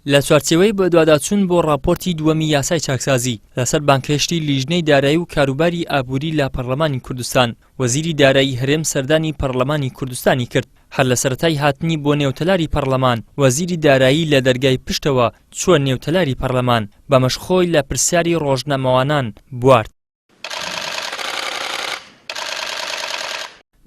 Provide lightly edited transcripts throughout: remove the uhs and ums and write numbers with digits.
لە چوارچێوەی بە دوواداچوون بۆ راپۆرتی دووەمی یاسای چاکسازی لەسەر بانکهێشتی لیژنەی دارایی و کاروباری ئابووری لە پەرلەمانی کوردستان، وەزیری دارایی هەرێم سەردانی پەرلەمانی کوردستانی کرد. هەر لە سەرەتای هاتنی بۆ نێوتەلاری پەرلەمان، وەزیری دارایی لە دەرگای پشتەوە چووە نێوتەلاری پەرلەمان بە مەشخۆی لە پرسیاری ڕۆژنامەوانان بوارد.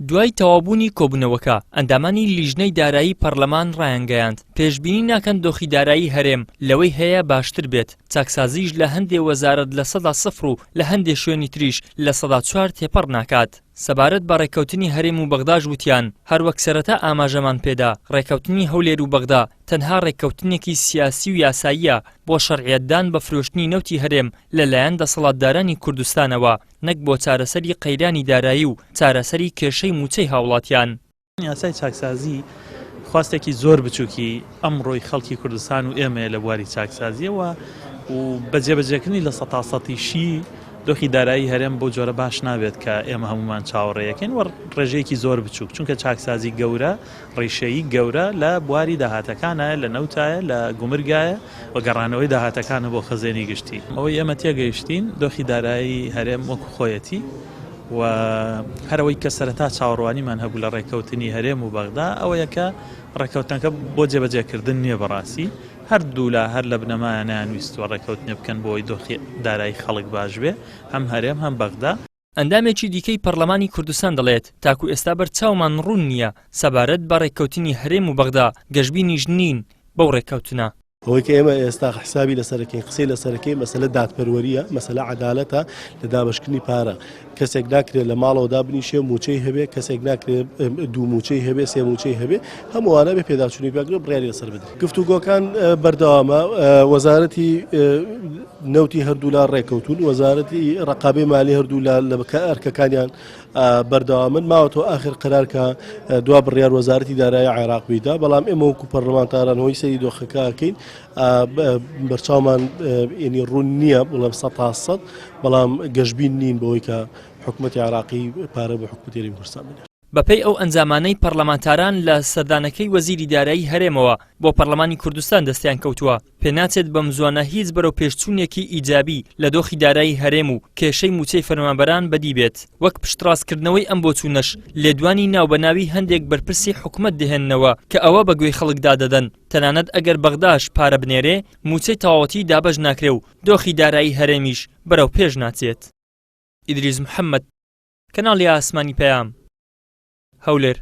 دوای تەوابوونی کۆبوونەوەکە، ئەندامانی لیژنەی دارایی پەرلەمان ڕایانگەیاند پێشبینی ناکەن دۆخی دارایی هەرێم لەوەی هەیە باشتر بێت. چاکسازیش لە هەندێ وەزارەت لە 100% و لە هەندێ شوێنی تریش لە 104 تێپەڕ ناکات. سەبارەت بە ڕێکەوتنی هەرێم و بەغداژ وتیان هەروەک سەرەتا ئاماژەمان پێدا، ڕێکەوتنی هەولێر و بەغدا تەنها ڕێکەوتنێکی سیاسی و یاساییە بۆ شەرعیەتدان بە فرۆشتنی نەوتی هەرێم لەلایەن دەسەڵاتدارانی کوردستانەوە، نەک بۆ چارەسەری قەیرانی دارایی و چارەسەری کێشەی موچەی هاوڵاتیان. یاسای چاکسازی خواستێکی زۆر بچووکی ئەمڕۆی خەڵکی کوردستان و ئێمە لە بواری چاکسازیەوە و بەجێبەجێکردنی لە 100%شی دۆخی دارایی هەرێم بۆ جۆرە باش نابێت کە ئێمە هەمومان چاوەڕێیەکەین وە ڕێژەیەکی زۆر بچووک، چونکە چاکسازی گەورە ڕێشەیی گەورە لە بواری داهاتەکانە، لە نەوتایە، لە گومرگایە و گەڕانەوەی داهاتەکانە بۆ خەزێنی گشتی. ئەوەی ئێمە تێگەیشتین دۆخی دارایی هەرێم وەکو خۆیەتی و هەرەوەی کە سەرەتا چاوەڕوانیمان هەبوو لە ڕێکەوتنی هەرێم و بەغدا ئەوەیە کە ڕێکەوتنەکە بۆ جێبەجێکردن نییە بەڕاستی، هەردوو لە هەر لە بنەمایان نویستوە ڕێکەوتنێ بکەن بۆی دۆخی دارایی خەڵک باش بێ، هەم هەرێم هەم بەغدا. ئەندامێکی دیکەی پەرلەمانی کوردستان دەڵێت تاکو ئێستا بەرچاومان ڕوون نییە سەبارەت بە ڕێکەوتنی هەرێم و بەغدا گەشتبینیش نین بەو ڕێکەوتنە. ئەوەی کە ئێمە ئێستا حسابی لەسەرەکەی قسەی لەسەرەکەی مەسەلە دادپەروەریە، مەسەلە عەدالەتە لە دابەشکردنی پارە. کەسێک ناکرێت لە ماڵەوە دابنیشێ موچەی هەبێ، کەسێک ناکرێت دوو موچەی هەبێ، سێ موچەی هەبێ، هەمووانە بێ پێداچوونی پێکرێت بڕیاری لەسەر بدرێت. گفتوگۆکان بەردەوامە، وەزارەتی نەوتی هەردوو لا ڕێکەوتون، وەزارەتی ڕقابەی مالی هەردوو لە ئەرکەکانیان بەردەوامن. ماوەتەوە ئاخر قەرار کە دوا بڕیار وەزارەتی دارایی عێراق بیدا، بەڵام ئێمە وەکو پەرلەمانتاران هۆی سەری دۆخەکە ئەکەین، بەرچاومان ینی ڕوون نییە بڵێم 100%، بەڵام گەشتبین نین بەوەی کە حکوومەتی عێراقی پارە بە حکوومەتی کوردستان بدات. بەپێی ئەو ئەنجامانەی پەرلەمانتاران لە سەردانەکەی وەزیری دارایی هەرێمەوە بۆ پەرلەمانی کوردستان دەستیان کەوتووە، پێناچێت بەم زوانە هیچ بەرەو پێشچوونێکی ئیجابی لە دۆخی دارایی هەرێم و کێشەی موچەی فەرمانبەران بەدی بێت. وەک پشتڕاستکردنەوەی ئەم بۆچوونەش لێدوانی ناوبەناوی هەندێک بەرپرسی حکوومەت دێهێننەوە کە ئەوە بەگوێی خەڵکدا دەدەن، تەنانەت ئەگەر بەغداش پارە بنێرێ موچەی تەواوەتی دابەش ناکرێ و دۆخی دارایی هەرێمیش بەرەو پێش ناچێت. ئیدریس محەممەد، کەناڵی ئاسمانی پەیام، هەولێر.